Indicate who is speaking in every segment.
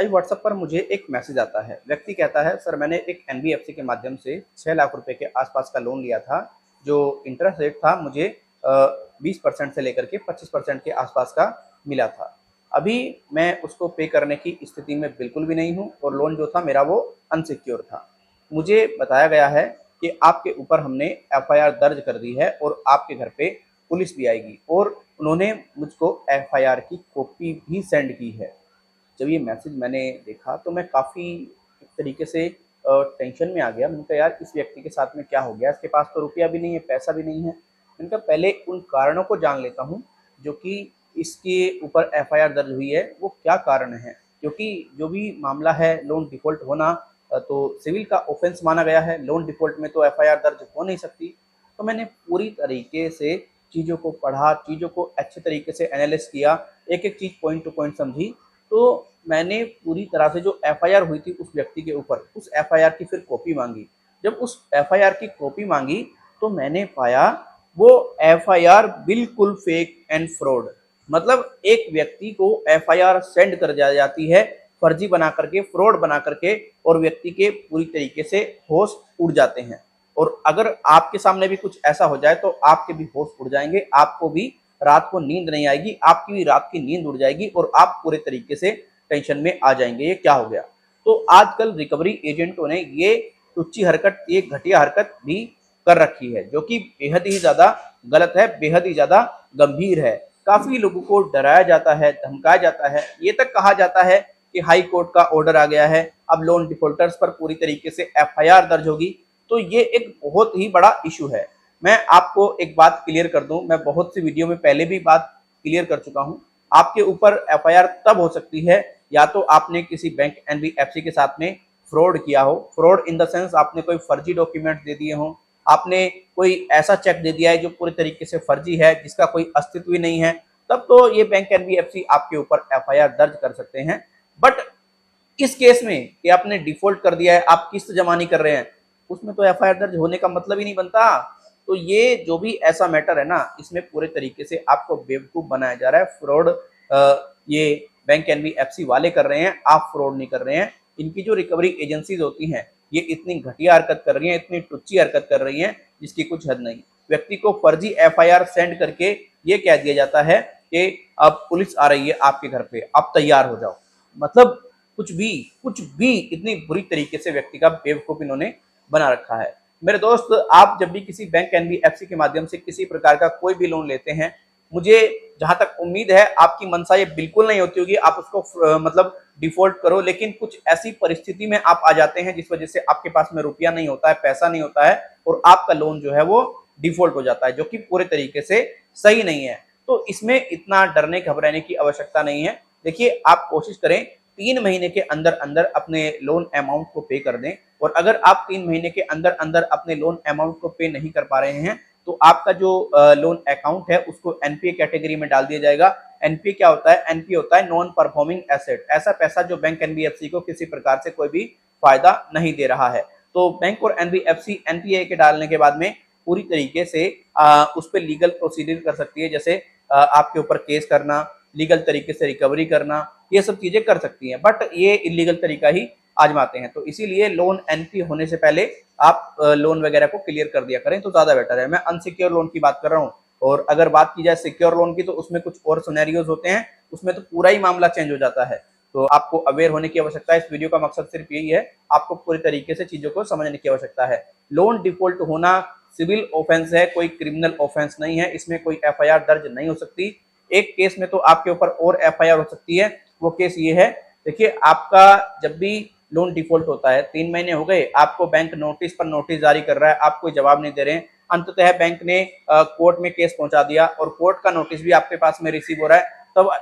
Speaker 1: अभी व्हाट्सएप पर मुझे एक मैसेज आता है। व्यक्ति कहता है, सर मैंने एक एनबीएफसी के माध्यम से 6 लाख रुपए के आसपास का लोन लिया था, जो इंटरेस्ट रेट था मुझे 20% से लेकर के 25% के आसपास का मिला था। अभी मैं उसको पे करने की स्थिति में बिल्कुल भी नहीं हूँ और लोन जो था मेरा वो अनसिक्योर था। मुझे बताया गया है कि आपके ऊपर हमने एफआईआर दर्ज कर दी है और आपके घर पे पुलिस भी आएगी, और उन्होंने मुझको एफआईआर की कॉपी भी सेंड की है। जब ये मैसेज मैंने देखा तो मैं काफ़ी एक तरीके से टेंशन में आ गया। मैंने कहा यार इस व्यक्ति के साथ में क्या हो गया, इसके पास तो रुपया भी नहीं है, पैसा भी नहीं है। मैंने कहा पहले उन कारणों को जान लेता हूँ जो कि इसके ऊपर एफआईआर दर्ज हुई है, वो क्या कारण है। क्योंकि जो भी मामला है लोन डिफ़ॉल्ट होना, तो सिविल का ऑफेंस माना गया है, लोन डिफ़ॉल्ट में तो एफआईआर दर्ज हो नहीं सकती। तो मैंने पूरी तरीके से चीज़ों को पढ़ा, चीज़ों को अच्छे तरीके से एनालिसिस किया, एक-एक चीज़ पॉइंट टू पॉइंट समझी। तो मैंने पूरी तरह से जो एफआईआर हुई थी उस व्यक्ति के ऊपर, उस एफआईआर की फिर कॉपी मांगी। जब उस एफआईआर की कॉपी मांगी तो मैंने पाया वो एफआईआर बिल्कुल फेक एंड फ्रॉड। मतलब एक व्यक्ति को एफआईआर सेंड कर दी जाती है फर्जी बना करके, फ्रॉड बना करके, और व्यक्ति के पूरी तरीके से होश उड़ जाते हैं। और अगर आपके सामने भी कुछ ऐसा हो जाए तो आपके भी होश उड़ जाएंगे, आपको भी रात को नींद नहीं आएगी, आपकी भी रात की नींद उड़ जाएगी और आप पूरे तरीके से टेंशन में आ जाएंगे, ये क्या हो गया। तो आजकल रिकवरी एजेंटों ने ये टुच्ची हरकत, ये घटिया हरकत भी कर रखी है, जो कि बेहद ही ज्यादा गलत है, बेहद ही ज्यादा गंभीर है। काफी लोगों को डराया जाता है, धमकाया जाता है, ये तक कहा जाता है कि हाई कोर्ट का ऑर्डर आ गया है, अब लोन डिफॉल्टर्स पर पूरी तरीके से एफआईआर दर्ज होगी। तो ये एक बहुत ही बड़ा इशू है। मैं आपको एक बात क्लियर कर दूं, मैं बहुत सी वीडियो में पहले भी बात क्लियर कर चुका हूं। आपके ऊपर एफआईआर तब हो सकती है या तो आपने किसी बैंक एनबीएफसी के साथ में फ्रॉड किया हो, फ्रॉड इन द सेंस आपने कोई फर्जी डॉक्यूमेंट दे दिए हो, आपने कोई ऐसा चेक दे दिया है जो पूरी तरीके से फर्जी है, जिसका कोई अस्तित्व ही नहीं है, तब तो ये बैंक एनबीएफसी आपके ऊपर एफआईआर दर्ज कर सकते हैं। बट इस केस में कि आपने डिफॉल्ट कर दिया है, आप किस्त जमा नहीं कर रहे हैं, उसमें तो एफआईआर दर्ज होने का मतलब ही नहीं बनता। तो ये जो भी ऐसा मैटर है ना, इसमें पूरे तरीके से आपको बेवकूफ बनाया जा रहा है। फ्रॉड ये बैंक एनबीएफसी वाले कर रहे हैं, आप फ्रॉड नहीं कर रहे हैं। इनकी जो रिकवरी एजेंसीज होती हैं ये इतनी घटिया हरकत कर रही हैं, इतनी टुच्ची हरकत कर रही हैं जिसकी कुछ हद नहीं। व्यक्ति को फर्जी एफआईआर सेंड करके ये कह दिया जाता है कि अब पुलिस आ रही है आपके घर पे, आप तैयार हो जाओ। मतलब कुछ भी इतनी बुरी तरीके से व्यक्ति का बेवकूफ इन्होंने बना रखा है। मेरे दोस्त, आप जब भी किसी बैंक एनबीएफसी के माध्यम से किसी प्रकार का कोई भी लोन लेते हैं, मुझे जहां तक उम्मीद है आपकी मंशा ये बिल्कुल नहीं होती होगी आप उसको मतलब डिफॉल्ट करो, लेकिन कुछ ऐसी परिस्थिति में आप आ जाते हैं जिस वजह से आपके पास में रुपया नहीं होता है, पैसा नहीं होता है, और आपका लोन जो है वो डिफॉल्ट हो जाता है, जो कि पूरे तरीके से सही नहीं है। तो इसमें इतना डरने घबराने की आवश्यकता नहीं है। देखिए, आप कोशिश करें 3 महीने के अंदर अंदर अपने लोन अमाउंट को पे कर दें, और अगर आप 3 महीने के अंदर अंदर अपने लोन अमाउंट को पे नहीं कर पा रहे हैं तो आपका जो लोन अकाउंट है उसको एनपीए कैटेगरी में डाल दिया जाएगा। एनपीए क्या होता है? एनपीए होता है नॉन परफॉर्मिंग एसेट, ऐसा पैसा जो बैंक एनबीएफसी को किसी प्रकार से कोई भी फायदा नहीं दे रहा है। तो बैंक और एनबीएफसी एनपीए के डालने के बाद में पूरी तरीके से उस पर लीगल प्रोसीजर कर सकती है, जैसे आपके ऊपर केस करना, लीगल तरीके से रिकवरी करना, ये सब चीजें कर सकती हैं। बट ये इलीगल तरीका ही आजमाते हैं, तो इसीलिए लोन एनपी होने से पहले आप लोन वगैरह को क्लियर कर दिया करें तो ज्यादा बेटर है। मैं अनसिक्योर लोन की बात कर रहा हूँ, और अगर बात की जाए सिक्योर लोन की तो उसमें कुछ और सिनेरियोज होते हैं, उसमें तो पूरा ही मामला चेंज हो जाता है। तो आपको अवेयर होने की आवश्यकता है। इस वीडियो का मकसद सिर्फ यही है, आपको पूरी तरीके से चीजों को समझने की आवश्यकता है। लोन डिफॉल्ट होना सिविल ऑफेंस है, कोई क्रिमिनल ऑफेंस नहीं है, इसमें कोई एफआईआर दर्ज नहीं हो सकती। एक केस में तो आपके ऊपर और एफआईआर हो सकती है, वो केस ये है, देखिए आपका जब भी लोन डिफॉल्ट होता है, 3 महीने हो गए, आपको बैंक नोटिस पर नोटिस जारी कर रहा है, आप कोई जवाब नहीं दे रहे हैं, अंततः बैंक ने कोर्ट में केस पहुंचा दिया और कोर्ट का नोटिस भी आपके पास में रिसीव हो रहा है,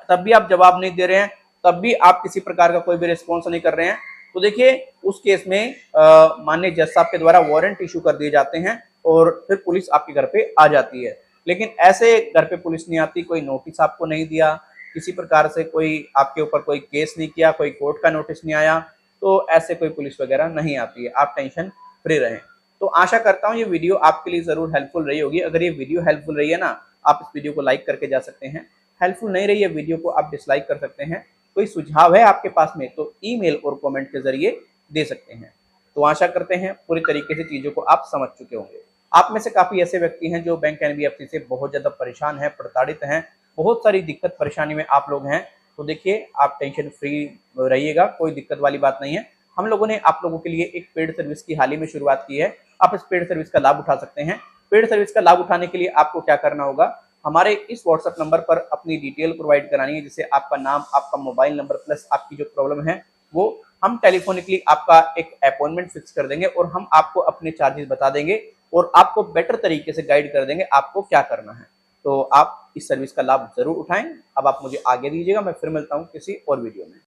Speaker 1: तब भी आप जवाब नहीं दे रहे हैं, तब भी आप किसी प्रकार का कोई भी रिस्पॉन्स नहीं कर रहे हैं, तो देखिए उस केस में माननीय जज साहब के द्वारा वारंट इशू कर दिए जाते हैं और फिर पुलिस आपके घर पे आ जाती है। लेकिन ऐसे घर पे पुलिस नहीं आती, कोई नोटिस आपको नहीं दिया, किसी प्रकार से कोई आपके ऊपर कोई केस नहीं किया, कोई कोर्ट का नोटिस नहीं आया, तो ऐसे कोई पुलिस वगैरह नहीं आती है, आप टेंशन फ्री रहें। तो आशा करता हूँ ये वीडियो आपके लिए जरूर हेल्पफुल रही होगी। अगर ये वीडियो हेल्पफुल रही है ना, आप इस वीडियो को लाइक करके जा सकते हैं। हेल्पफुल नहीं रही है वीडियो को आप डिसलाइक कर सकते हैं। कोई सुझाव है आपके पास में तो ईमेल और कमेंट के जरिए दे सकते हैं। तो आशा करते हैं पूरी तरीके से चीज़ों को आप समझ चुके होंगे। आप में से काफ़ी ऐसे व्यक्ति हैं जो बैंक एनबीएफसी से बहुत ज़्यादा परेशान हैं, प्रताड़ित हैं, बहुत सारी दिक्कत परेशानी में आप लोग हैं। तो देखिए, आप टेंशन फ्री रहिएगा, कोई दिक्कत वाली बात नहीं है। हम लोगों ने आप लोगों के लिए एक पेड सर्विस की हाल ही में शुरुआत की है। आप इस पेड सर्विस का लाभ उठा सकते हैं। पेड सर्विस का लाभ उठाने के लिए आपको क्या करना होगा, हमारे इस व्हाट्सएप नंबर पर अपनी डिटेल प्रोवाइड करानी है, जैसे आपका नाम, आपका मोबाइल नंबर प्लस आपकी जो प्रॉब्लम है वो हम टेलीफोनिकली आपका एक अपॉइंटमेंट फिक्स कर देंगे और हम आपको अपने चार्जेस बता देंगे और आपको बेटर तरीके से गाइड कर देंगे आपको क्या करना है। तो आप इस सर्विस का लाभ जरूर उठाएं। अब आप मुझे आगे दीजिएगा, मैं फिर मिलता हूं किसी और वीडियो में।